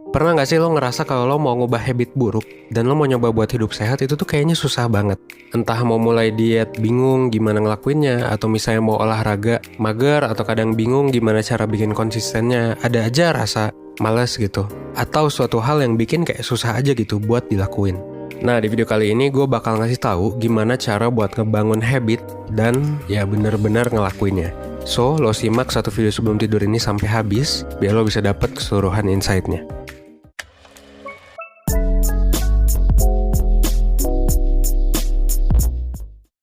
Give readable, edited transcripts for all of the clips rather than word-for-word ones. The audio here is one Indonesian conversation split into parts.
Pernah nggak sih lo ngerasa kalau lo mau ngubah habit buruk dan lo mau nyoba buat hidup sehat itu tuh kayaknya susah banget. Entah mau mulai diet, bingung gimana ngelakuinnya, atau misalnya mau olahraga, mager, atau kadang bingung gimana cara bikin konsistennya, ada aja rasa males gitu. Atau suatu hal yang bikin kayak susah aja gitu buat dilakuin. Nah, di video kali ini gue bakal ngasih tahu gimana cara buat ngebangun habit dan ya bener-bener ngelakuinnya. So, lo simak satu video sebelum tidur ini sampai habis, biar lo bisa dapet keseluruhan insight-nya.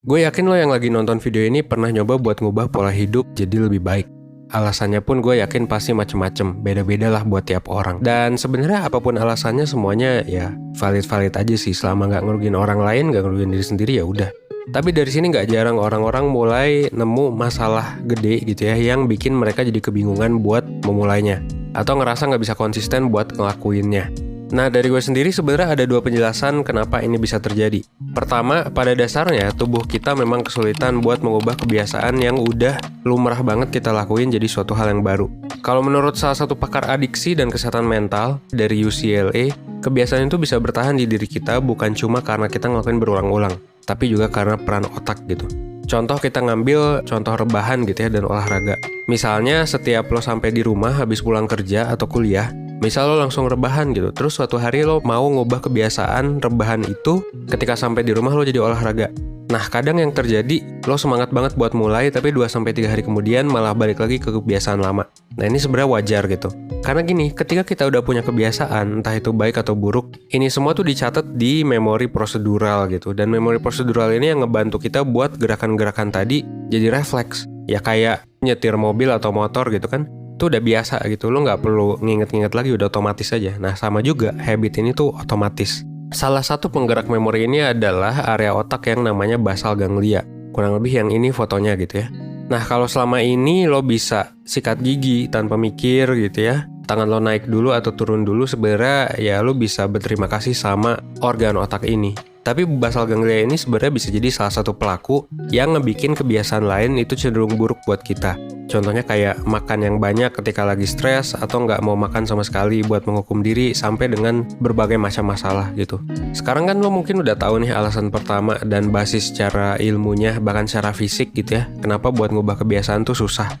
Gue yakin lo yang lagi nonton video ini pernah nyoba buat ngubah pola hidup jadi lebih baik. Alasannya pun gue yakin pasti macem-macem, beda-beda lah buat tiap orang. Dan sebenarnya apapun alasannya semuanya ya valid-valid aja sih, selama nggak ngerugiin orang lain, nggak ngerugiin diri sendiri ya udah. Tapi dari sini nggak jarang orang-orang mulai nemu masalah gede gitu ya, yang bikin mereka jadi kebingungan buat memulainya. Atau ngerasa nggak bisa konsisten buat ngelakuinnya. Nah, dari gue sendiri sebenarnya ada dua penjelasan kenapa ini bisa terjadi. Pertama, pada dasarnya tubuh kita memang kesulitan buat mengubah kebiasaan yang udah lumrah banget kita lakuin jadi suatu hal yang baru. Kalau menurut salah satu pakar adiksi dan kesehatan mental dari UCLA, kebiasaan itu bisa bertahan di diri kita bukan cuma karena kita ngelakuin berulang-ulang, tapi juga karena peran otak gitu. Contoh kita ngambil contoh rebahan gitu ya dan olahraga. Misalnya setiap lo sampai di rumah habis pulang kerja atau kuliah, misal lo langsung rebahan gitu, terus suatu hari lo mau ngubah kebiasaan rebahan itu ketika sampai di rumah lo jadi olahraga. Nah, kadang yang terjadi, lo semangat banget buat mulai, tapi 2-3 hari kemudian malah balik lagi ke kebiasaan lama. Nah, ini sebenarnya wajar gitu. Karena gini, ketika kita udah punya kebiasaan, entah itu baik atau buruk, ini semua tuh dicatat di memori prosedural gitu. Dan memori prosedural ini yang ngebantu kita buat gerakan-gerakan tadi jadi refleks. Ya kayak nyetir mobil atau motor gitu kan. Itu udah biasa gitu, lo nggak perlu nginget-nginget lagi, udah otomatis aja. Nah, sama juga, habit ini tuh otomatis. Salah satu penggerak memori ini adalah area otak yang namanya basal ganglia. Kurang lebih yang ini fotonya gitu ya. Nah, kalau selama ini lo bisa sikat gigi tanpa mikir gitu ya, tangan lo naik dulu atau turun dulu, sebenarnya ya lo bisa berterima kasih sama organ otak ini. Tapi basal ganglia ini sebenarnya bisa jadi salah satu pelaku yang ngebikin kebiasaan lain itu cenderung buruk buat kita. Contohnya kayak makan yang banyak ketika lagi stres, atau nggak mau makan sama sekali buat menghukum diri sampai dengan berbagai macam masalah gitu. Sekarang kan lo mungkin udah tahu nih alasan pertama dan basis secara ilmunya, bahkan secara fisik gitu ya, kenapa buat ngubah kebiasaan tuh susah.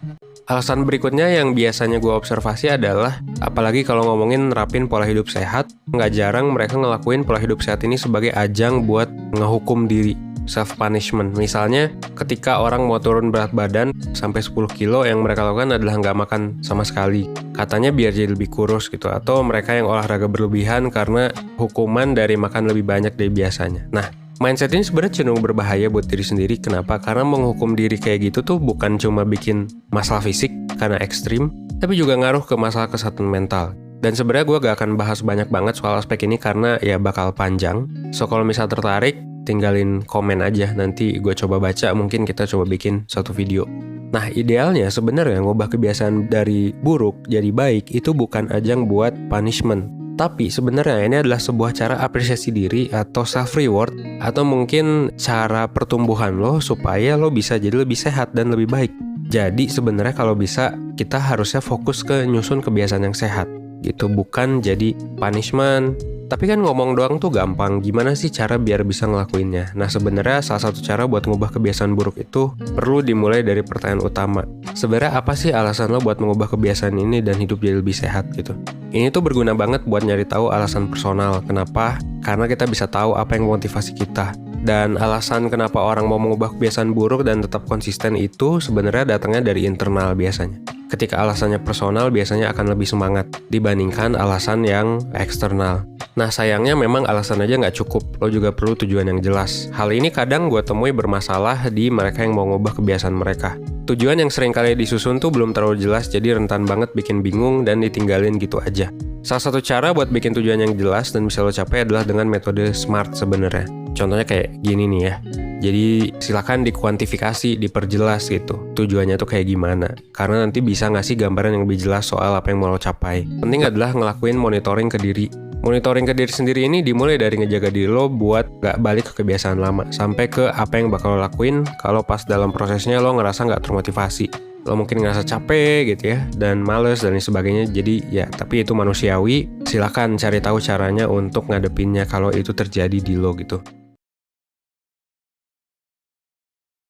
Alasan berikutnya yang biasanya gue observasi adalah, apalagi kalau ngomongin nerapin pola hidup sehat, nggak jarang mereka ngelakuin pola hidup sehat ini sebagai ajang buat ngehukum diri, self-punishment. Misalnya, ketika orang mau turun berat badan sampai 10 kilo, yang mereka lakukan adalah nggak makan sama sekali. Katanya biar jadi lebih kurus gitu. Atau mereka yang olahraga berlebihan karena hukuman dari makan lebih banyak dari biasanya. Nah, mindset ini sebenarnya cenderung berbahaya buat diri sendiri. Kenapa? Karena menghukum diri kayak gitu tuh bukan cuma bikin masalah fisik karena ekstrim, tapi juga ngaruh ke masalah kesehatan mental. Dan sebenarnya gue gak akan bahas banyak banget soal aspek ini karena ya bakal panjang. So kalau misal tertarik, tinggalin komen aja, nanti gue coba baca, mungkin kita coba bikin satu video. Nah, idealnya sebenarnya ngubah kebiasaan dari buruk jadi baik itu bukan ajang buat punishment. Tapi sebenarnya ini adalah sebuah cara apresiasi diri atau self-reward, atau mungkin cara pertumbuhan lo supaya lo bisa jadi lebih sehat dan lebih baik. Jadi sebenarnya kalau bisa kita harusnya fokus ke nyusun kebiasaan yang sehat gitu, bukan jadi punishment. Tapi kan ngomong doang tuh gampang, gimana sih cara biar bisa ngelakuinnya? Nah, sebenarnya salah satu cara buat ngubah kebiasaan buruk itu perlu dimulai dari pertanyaan utama. Sebenarnya apa sih alasan lo buat mengubah kebiasaan ini dan hidup jadi lebih sehat gitu? Ini tuh berguna banget buat nyari tahu alasan personal. Kenapa? Karena kita bisa tahu apa yang memotivasi kita. Dan alasan kenapa orang mau mengubah kebiasaan buruk dan tetap konsisten itu sebenarnya datangnya dari internal biasanya. Ketika alasannya personal biasanya akan lebih semangat dibandingkan alasan yang eksternal. Nah, sayangnya memang alasan aja nggak cukup, lo juga perlu tujuan yang jelas. Hal ini kadang gue temui bermasalah di mereka yang mau ngubah kebiasaan mereka. Tujuan yang sering kali disusun tuh belum terlalu jelas, jadi rentan banget bikin bingung dan ditinggalin gitu aja. Salah satu cara buat bikin tujuan yang jelas dan bisa lo capai adalah dengan metode SMART sebenarnya. Contohnya kayak gini nih ya. Jadi silakan dikuantifikasi, diperjelas gitu. Tujuannya tuh kayak gimana. Karena nanti bisa ngasih gambaran yang lebih jelas soal apa yang mau lo capai. Penting adalah ngelakuin monitoring ke diri. Monitoring ke diri sendiri ini dimulai dari ngejaga diri lo buat gak balik ke kebiasaan lama, sampai ke apa yang bakal lo lakuin kalau pas dalam prosesnya lo ngerasa gak termotivasi. lo mungkin ngerasa capek gitu ya, dan males dan lain sebagainya. Jadi ya, tapi itu manusiawi. Silakan cari tahu caranya untuk ngadepinnya kalau itu terjadi di lo gitu.